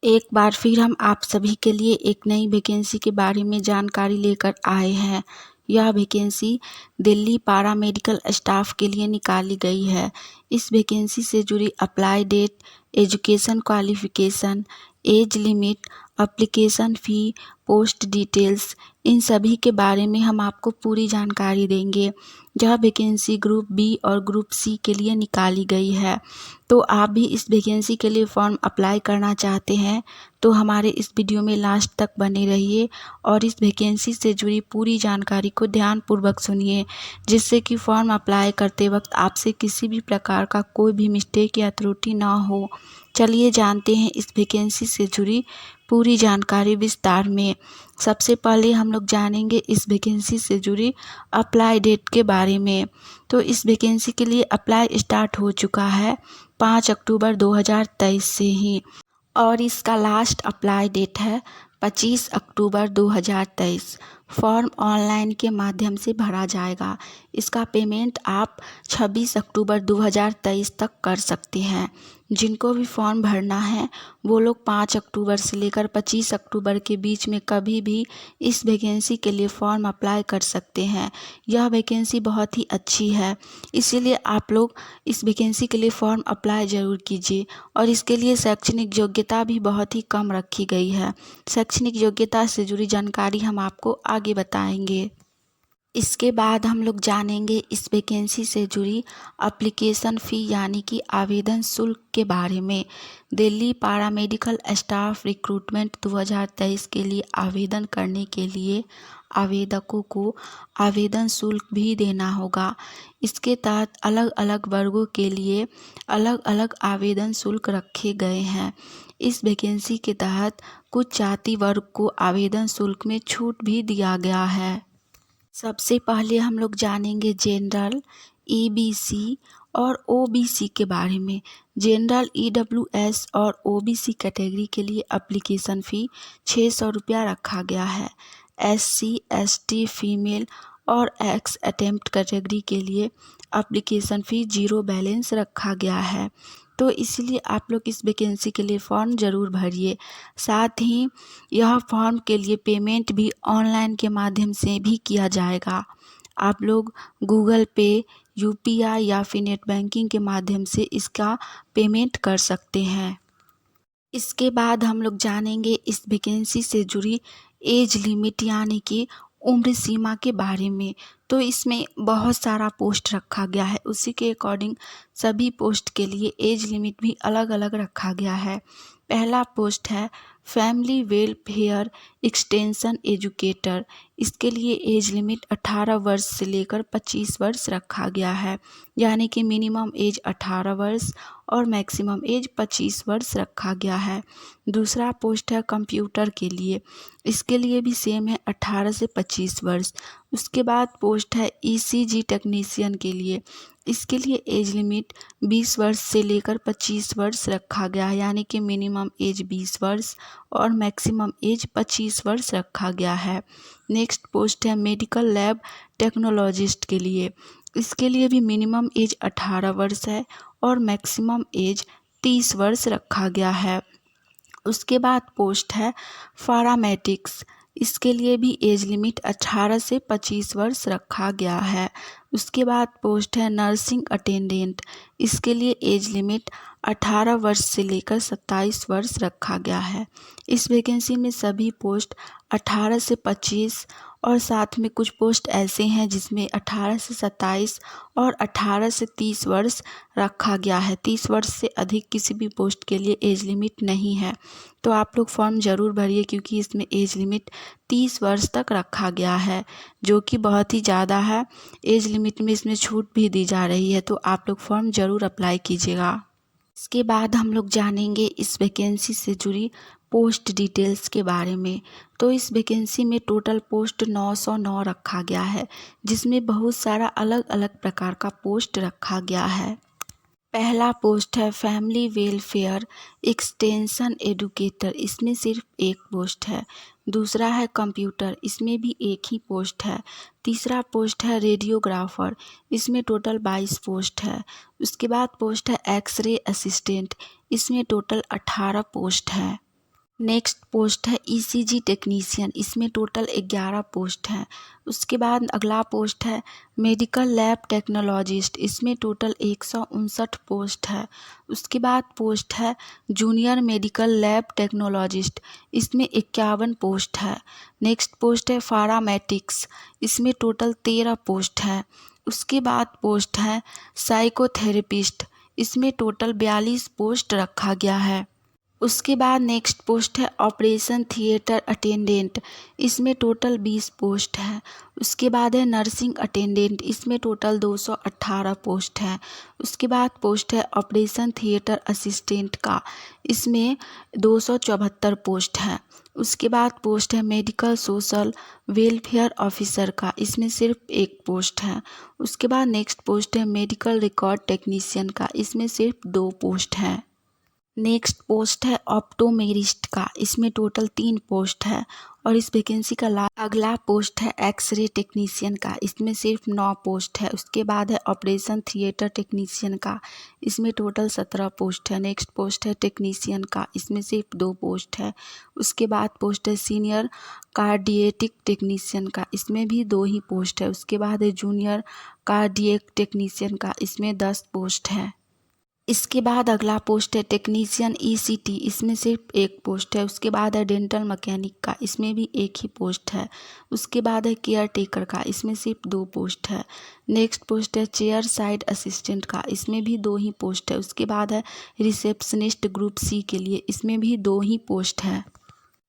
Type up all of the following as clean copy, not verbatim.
एक बार फिर हम आप सभी के लिए एक नई वैकेंसी के बारे में जानकारी लेकर आए हैं। यह वैकेंसी दिल्ली पारा मेडिकल स्टाफ के लिए निकाली गई है। इस वैकेंसी से जुड़ी apply date, education qualification, age limit, application fee, post details, इन सभी के बारे में हम आपको पूरी जानकारी देंगे। यह वैकेंसी ग्रुप बी और ग्रुप सी के लिए निकाली गई है। तो आप भी इस वैकेंसी के लिए फॉर्म अप्लाई करना चाहते हैं तो हमारे इस वीडियो में लास्ट तक बने रहिए और इस वैकेंसी से जुड़ी पूरी जानकारी को ध्यानपूर्वक सुनिए, जिससे कि फॉर्म अप्लाई करते वक्त आपसे किसी भी प्रकार का कोई भी मिस्टेक या त्रुटि ना हो। चलिए जानते हैं इस वैकेंसी से जुड़ी पूरी जानकारी विस्तार में। सबसे पहले हम लोग जानेंगे इस वैकेंसी से जुड़ी अप्लाई डेट के बारे में। तो इस वैकेंसी के लिए अप्लाई स्टार्ट हो चुका है 5 अक्टूबर 2023 से ही, और इसका लास्ट अप्लाई डेट है 25 अक्टूबर 2023। फॉर्म ऑनलाइन के माध्यम से भरा जाएगा। इसका पेमेंट आप 26 अक्टूबर 2023 तक कर सकते हैं। जिनको भी फॉर्म भरना है वो लोग 5 अक्टूबर से लेकर 25 अक्टूबर के बीच में कभी भी इस वैकेंसी के लिए फॉर्म अप्लाई कर सकते हैं। यह वैकेंसी बहुत ही अच्छी है, इसीलिए आप लोग इस वैकेंसी के लिए फॉर्म अप्लाई ज़रूर कीजिए। और इसके लिए शैक्षणिक योग्यता भी बहुत ही कम रखी गई है। शैक्षणिक योग्यता से जुड़ी जानकारी हम आपको आगे बताएंगे। इसके बाद हम लोग जानेंगे इस वैकेंसी से जुड़ी एप्लीकेशन फ़ी यानी कि आवेदन शुल्क के बारे में। दिल्ली पैरामेडिकल स्टाफ रिक्रूटमेंट 2023 के लिए आवेदन करने के लिए आवेदकों को आवेदन शुल्क भी देना होगा। इसके तहत अलग अलग वर्गों के लिए अलग अलग आवेदन शुल्क रखे गए हैं। इस वैकेंसी के तहत कुछ जाति वर्ग को आवेदन शुल्क में छूट भी दिया गया है। सबसे पहले हम लोग जानेंगे जनरल, ईबीसी और ओबीसी के बारे में। जनरल, ईडब्ल्यूएस और ओबीसी कैटेगरी के लिए एप्लीकेशन फ़ी 600 रुपया रखा गया है। एससी, एसटी, फीमेल और एक्स अटेम्प्ट कैटेगरी के लिए एप्लीकेशन फ़ी 0 बैलेंस रखा गया है। तो इसलिए आप लोग इस वैकेंसी के लिए फॉर्म ज़रूर भरिए। साथ ही यह फॉर्म के लिए पेमेंट भी ऑनलाइन के माध्यम से भी किया जाएगा। आप लोग गूगल पे, यूपीआई या फिर नेट बैंकिंग के माध्यम से इसका पेमेंट कर सकते हैं। इसके बाद हम लोग जानेंगे इस वैकेंसी से जुड़ी एज लिमिट यानी कि उम्र सीमा के बारे में। तो इसमें बहुत सारा पोस्ट रखा गया है, उसी के अकॉर्डिंग सभी पोस्ट के लिए एज लिमिट भी अलग अलग रखा गया है। पहला पोस्ट है फैमिली वेलफेयर एक्सटेंशन एजुकेटर। इसके लिए एज लिमिट 18 वर्ष से लेकर 25 वर्ष रखा गया है, यानी कि मिनिमम एज 18 वर्ष और मैक्सिमम एज 25 वर्ष रखा गया है। दूसरा पोस्ट है कंप्यूटर के लिए। इसके लिए भी सेम है 18 से 25 वर्ष। उसके बाद पोस्ट है ईसीजी टेक्नीशियन के लिए। इसके लिए एज लिमिट 20 वर्ष से लेकर 25 वर्ष रखा गया है, यानी कि मिनिमम एज 20 वर्ष और मैक्सिमम एज 25 वर्ष रखा गया है। नेक्स्ट पोस्ट है मेडिकल लैब टेक्नोलॉजिस्ट के लिए। इसके लिए भी मिनिमम एज 18 वर्ष है और मैक्सिमम एज 30 वर्ष रखा गया है। उसके बाद पोस्ट है पैरामेडिक्स। इसके लिए भी एज लिमिट 18 से 25 वर्ष रखा गया है। उसके बाद पोस्ट है नर्सिंग अटेंडेंट। इसके लिए एज लिमिट 18 वर्ष से लेकर 27 वर्ष रखा गया है। इस वैकेंसी में सभी पोस्ट 18 से 25 और साथ में कुछ पोस्ट ऐसे हैं जिसमें 18 से 27 और 18 से 30 वर्ष रखा गया है। 30 वर्ष से अधिक किसी भी पोस्ट के लिए एज लिमिट नहीं है। तो आप लोग फॉर्म ज़रूर भरिए, क्योंकि इसमें एज लिमिट 30 वर्ष तक रखा गया है, जो कि बहुत ही ज़्यादा है। एज लिमिट में इसमें छूट भी दी जा रही है, तो आप लोग फॉर्म ज़रूर अप्लाई कीजिएगा। इसके बाद हम लोग जानेंगे इस वैकेंसी से जुड़ी पोस्ट डिटेल्स के बारे में। तो इस वैकेंसी में टोटल पोस्ट 909 रखा गया है, जिसमें बहुत सारा अलग अलग प्रकार का पोस्ट रखा गया है। पहला पोस्ट है फैमिली वेलफेयर एक्सटेंशन एडुकेटर। इसमें सिर्फ एक पोस्ट है। दूसरा है कंप्यूटर। इसमें भी एक ही पोस्ट है। तीसरा पोस्ट है रेडियोग्राफर। इसमें टोटल 22 पोस्ट है। उसके बाद पोस्ट है एक्सरे असिस्टेंट। इसमें टोटल 18 पोस्ट है। नेक्स्ट पोस्ट है ईसीजी टेक्नीशियन, इसमें टोटल 11 पोस्ट हैं। उसके बाद अगला पोस्ट है मेडिकल लैब टेक्नोलॉजिस्ट, इसमें टोटल 159 पोस्ट है। उसके बाद पोस्ट है जूनियर मेडिकल लैब टेक्नोलॉजिस्ट, इसमें 51 पोस्ट है। नेक्स्ट पोस्ट है फार्मामेटिक्स, इसमें टोटल 13 पोस्ट है। उसके बाद पोस्ट है साइकोथेरेपिस्ट, इसमें टोटल 42 पोस्ट रखा गया है। उसके बाद नेक्स्ट पोस्ट है ऑपरेशन थिएटर अटेंडेंट, इसमें टोटल 20 पोस्ट है। उसके बाद है नर्सिंग अटेंडेंट, इसमें टोटल 218 पोस्ट है। उसके बाद पोस्ट है ऑपरेशन थिएटर असिस्टेंट का, इसमें 274 पोस्ट है। उसके बाद पोस्ट है मेडिकल सोशल वेलफेयर ऑफिसर का, इसमें सिर्फ 1 पोस्ट है। उसके बाद नेक्स्ट पोस्ट है मेडिकल रिकॉर्ड टेक्नीशियन का, इसमें सिर्फ 2 पोस्ट हैं। नेक्स्ट पोस्ट है ऑप्टोमेरिस्ट का, इसमें टोटल 3 पोस्ट है। और इस वैकेंसी का अगला पोस्ट है एक्सरे टेक्नीशियन का, इसमें सिर्फ 9 पोस्ट है। उसके बाद है ऑपरेशन थिएटर टेक्नीशियन का, इसमें टोटल 17 पोस्ट है। नेक्स्ट पोस्ट है टेक्नीशियन का, इसमें सिर्फ 2 पोस्ट है। उसके बाद पोस्ट है सीनियर कार्डिएटिक टेक्नीशियन का, इसमें भी 2 ही पोस्ट है। उसके बाद है जूनियर कार्डिएक टेक्नीशियन का, इसमें 10 पोस्ट है। इसके बाद अगला पोस्ट है टेक्नीशियन ईसीटी, इसमें सिर्फ 1 पोस्ट है। उसके बाद है डेंटल मैकेनिक का, इसमें भी 1 ही पोस्ट है। उसके बाद है केयर टेकर का, इसमें सिर्फ 2 पोस्ट है। नेक्स्ट पोस्ट है चेयर साइड असिस्टेंट का, इसमें भी 2 ही पोस्ट है। उसके बाद है रिसेप्शनिस्ट ग्रुप सी के लिए, इसमें भी 2 ही पोस्ट है।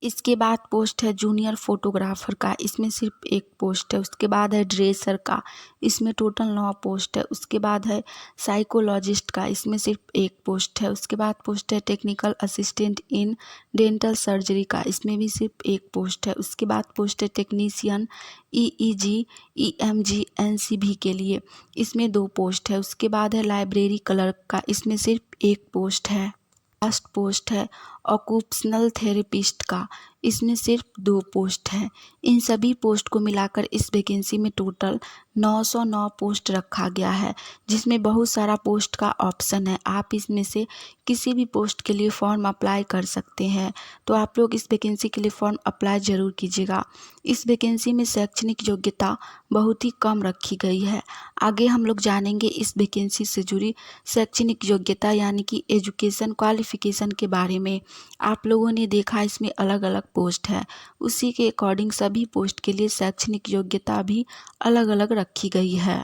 इसके बाद पोस्ट है जूनियर फोटोग्राफर का, इसमें सिर्फ 1 पोस्ट है। उसके बाद है ड्रेसर का, इसमें टोटल 9 पोस्ट है। उसके बाद है साइकोलॉजिस्ट का, इसमें सिर्फ 1 पोस्ट है। उसके बाद पोस्ट है technical assistant in dental surgery का, इसमें भी सिर्फ 1 पोस्ट है। उसके बाद पोस्ट है टेक्नीशियन ईईजी ईएमजी एनसीबी के लिए, इसमें 2 पोस्ट है। उसके बाद है लाइब्रेरी क्लर्क का, इसमें सिर्फ 1 पोस्ट है। लास्ट पोस्ट है ऑक्यूपेशनल थेरेपिस्ट का, इसमें सिर्फ 2 पोस्ट हैं। इन सभी पोस्ट को मिलाकर इस वैकेंसी में टोटल 909 पोस्ट रखा गया है, जिसमें बहुत सारा पोस्ट का ऑप्शन है। आप इसमें से किसी भी पोस्ट के लिए फॉर्म अप्लाई कर सकते हैं। तो आप लोग इस वैकेंसी के लिए फॉर्म अप्लाई ज़रूर कीजिएगा। इस वैकेंसी में शैक्षणिक योग्यता बहुत ही कम रखी गई है। आगे हम लोग जानेंगे इस वैकेंसी से जुड़ी शैक्षणिक योग्यता यानी कि एजुकेशन क्वालिफिकेशन के बारे में। आप लोगों ने देखा इसमें अलग अलग पोस्ट है, उसी के अकॉर्डिंग सभी पोस्ट के लिए शैक्षणिक योग्यता भी अलग अलग रखी गई है।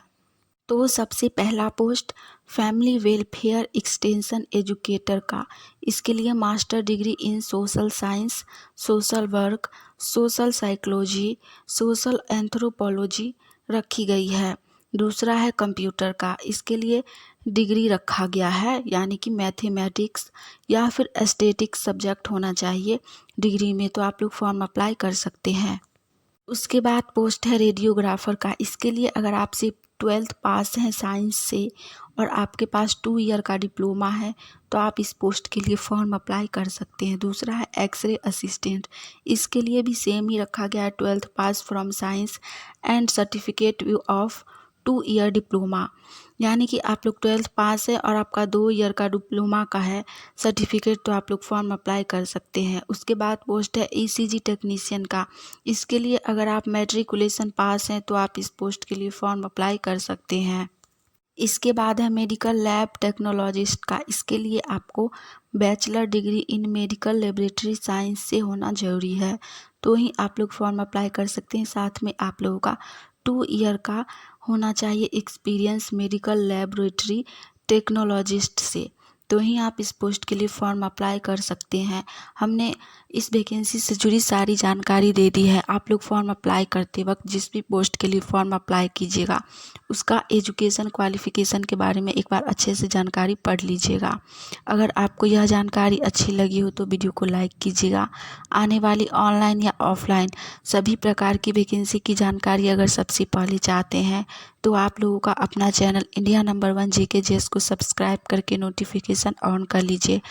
तो सबसे पहला post family welfare extension educator का, इसके लिए master degree in social science, social work, social psychology, social anthropology रखी गई है। दूसरा है कंप्यूटर का, इसके लिए डिग्री रखा गया है यानी कि मैथमेटिक्स या फिर एस्थेटिक्स सब्जेक्ट होना चाहिए डिग्री में, तो आप लोग फॉर्म अप्लाई कर सकते हैं। उसके बाद पोस्ट है रेडियोग्राफर का, इसके लिए अगर आप सिर्फ 12th पास हैं साइंस से और आपके पास 2 ईयर का डिप्लोमा है तो आप इस पोस्ट के लिए फॉर्म अप्लाई कर सकते हैं। दूसरा है एक्सरे असिस्टेंट, इसके लिए भी सेम ही रखा गया है 12th pass from science and certificate of 2 year diploma, यानी कि आप लोग 12th पास है और आपका 2 ईयर का डिप्लोमा का है सर्टिफिकेट, तो आप लोग फॉर्म अप्लाई कर सकते हैं। उसके बाद पोस्ट है ईसीजी टेक्नीशियन का, इसके लिए अगर आप मैट्रिकुलेशन पास हैं तो आप इस पोस्ट के लिए फॉर्म अप्लाई कर सकते हैं। इसके बाद है मेडिकल लैब टेक्नोलॉजिस्ट का, इसके लिए आपको bachelor degree in medical laboratory science से होना ज़रूरी है, तो ही आप लोग फॉर्म अप्लाई कर सकते हैं। साथ में आप लोगों का 2 ईयर का होना चाहिए एक्सपीरियंस मेडिकल लेबोरेटरी टेक्नोलॉजिस्ट से, तो ही आप इस पोस्ट के लिए फॉर्म अप्लाई कर सकते हैं। हमने इस वैकेंसी से जुड़ी सारी जानकारी दे दी है। आप लोग फॉर्म अप्लाई करते वक्त जिस भी पोस्ट के लिए फॉर्म अप्लाई कीजिएगा उसका एजुकेशन क्वालिफिकेशन के बारे में एक बार अच्छे से जानकारी पढ़ लीजिएगा। अगर आपको यह जानकारी अच्छी लगी हो तो वीडियो को लाइक कीजिएगा। आने वाली ऑनलाइन या ऑफलाइन सभी प्रकार की वैकेंसी की जानकारी अगर सबसे पहले चाहते हैं तो आप लोगों का अपना channel India number 1 GK GS को सब्सक्राइब करके नोटिफिकेशन ऑन कर लीजिए